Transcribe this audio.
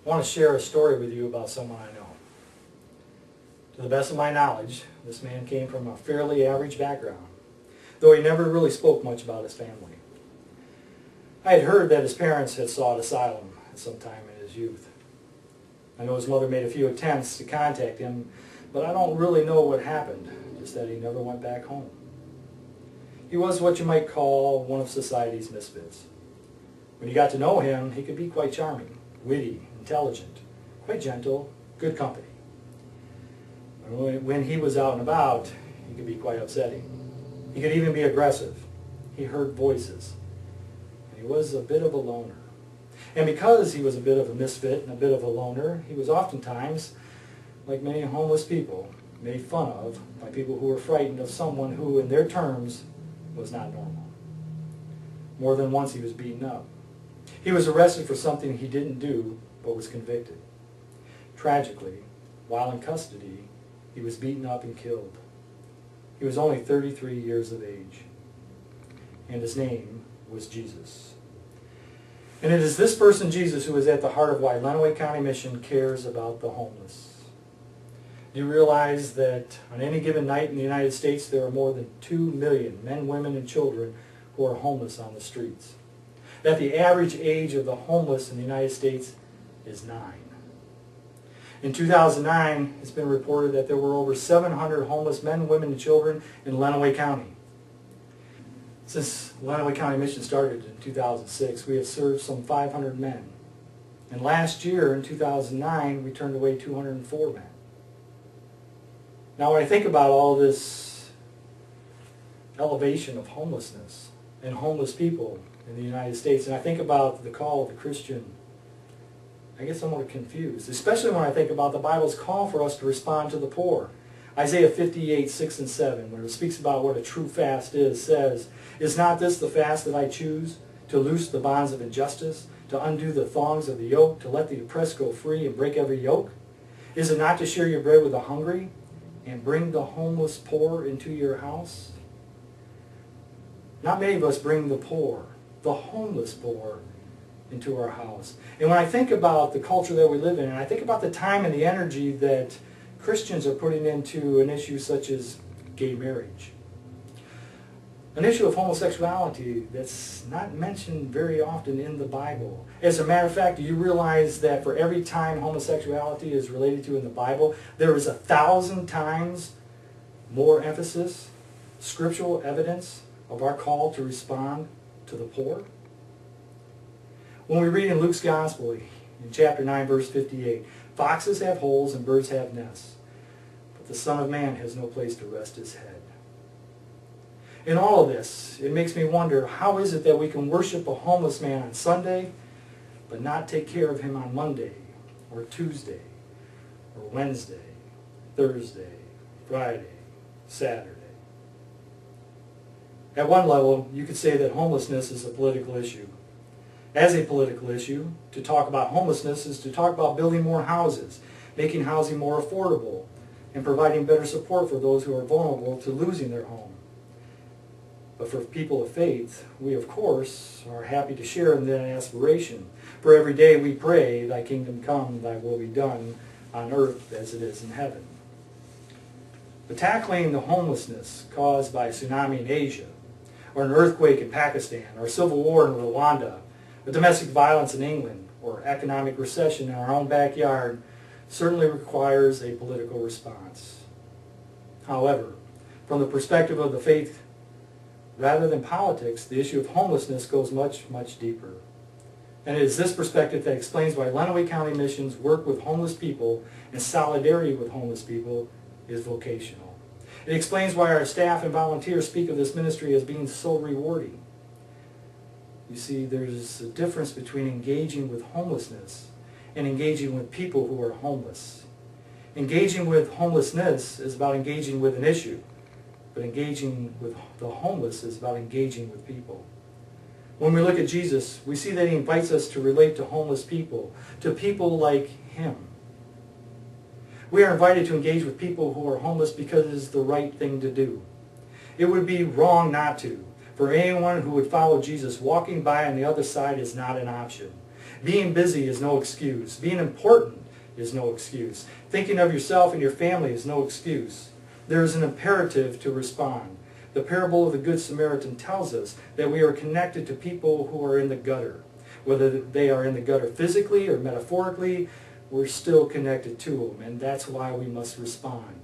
I want to share a story with you about someone I know. To the best of my knowledge, this man came from a fairly average background, though he never really spoke much about his family. I had heard that his parents had sought asylum at some time in his youth. I know his mother made a few attempts to contact him, but I don't really know what happened, just that he never went back home. He was what you might call one of society's misfits. When you got to know him, he could be quite charming, witty, intelligent, quite gentle, good company. When he was out and about, he could be quite upsetting. He could even be aggressive. He heard voices. And he was a bit of a loner. And because he was a bit of a misfit and a bit of a loner, he was oftentimes, like many homeless people, made fun of by people who were frightened of someone who, in their terms, was not normal. More than once he was beaten up. He was arrested for something he didn't do, but was convicted. Tragically, while in custody, he was beaten up and killed. He was only 33 years of age, and his name was Jesus. And it is this person, Jesus, who is at the heart of why Lenawee County Mission cares about the homeless. Do you realize that on any given night in the United States, there are more than 2 million men, women, and children who are homeless on the streets? That the average age of the homeless in the United States is 9. In 2009, it's been reported that there were over 700 homeless men, women, and children in Lenawee County. Since Lenawee County Mission started in 2006, we have served some 500 men. And last year, in 2009, we turned away 204 men. Now, when I think about all this elevation of homelessness and homeless people in the United States, and I think about the call of the Christian, I get somewhat confused, especially when I think about the Bible's call for us to respond to the poor. Isaiah 58, 6 and 7, when it speaks about what a true fast is, says, "Is not this the fast that I choose, to loose the bonds of injustice, to undo the thongs of the yoke, to let the oppressed go free and break every yoke? Is it not to share your bread with the hungry and bring the homeless poor into your house?" Not many of us bring the poor, the homeless poor, into our house. And when I think about the culture that we live in, and I think about the time and the energy that Christians are putting into an issue such as gay marriage, an issue of homosexuality that's not mentioned very often in the Bible. As a matter of fact, do you realize that for every time homosexuality is related to in the Bible, there is 1,000 times more emphasis, scriptural evidence of our call to respond to the poor? When we read in Luke's Gospel, in chapter 9, verse 58, "Foxes have holes and birds have nests, but the Son of Man has no place to rest his head." In all of this, it makes me wonder, how is it that we can worship a homeless man on Sunday, but not take care of him on Monday, or Tuesday, or Wednesday, Thursday, Friday, Saturday? At one level, you could say that homelessness is a political issue. As a political issue, to talk about homelessness is to talk about building more houses, making housing more affordable, and providing better support for those who are vulnerable to losing their home. But for people of faith, we of course are happy to share in that aspiration. For every day we pray, "Thy kingdom come, thy will be done on earth as it is in heaven." But tackling the homelessness caused by a tsunami in Asia, or an earthquake in Pakistan, or civil war in Rwanda, or domestic violence in England, or economic recession in our own backyard certainly requires a political response. However, from the perspective of the faith, rather than politics, the issue of homelessness goes much, much deeper. And it is this perspective that explains why Lenawee County Mission's work with homeless people and solidarity with homeless people is vocational. It explains why our staff and volunteers speak of this ministry as being so rewarding. You see, there's a difference between engaging with homelessness and engaging with people who are homeless. Engaging with homelessness is about engaging with an issue, but engaging with the homeless is about engaging with people. When we look at Jesus, we see that he invites us to relate to homeless people, to people like him. We are invited to engage with people who are homeless because it is the right thing to do. It would be wrong not to. For anyone who would follow Jesus, walking by on the other side is not an option. Being busy is no excuse. Being important is no excuse. Thinking of yourself and your family is no excuse. There is an imperative to respond. The parable of the Good Samaritan tells us that we are connected to people who are in the gutter. Whether they are in the gutter physically or metaphorically, we're still connected to them, and that's why we must respond.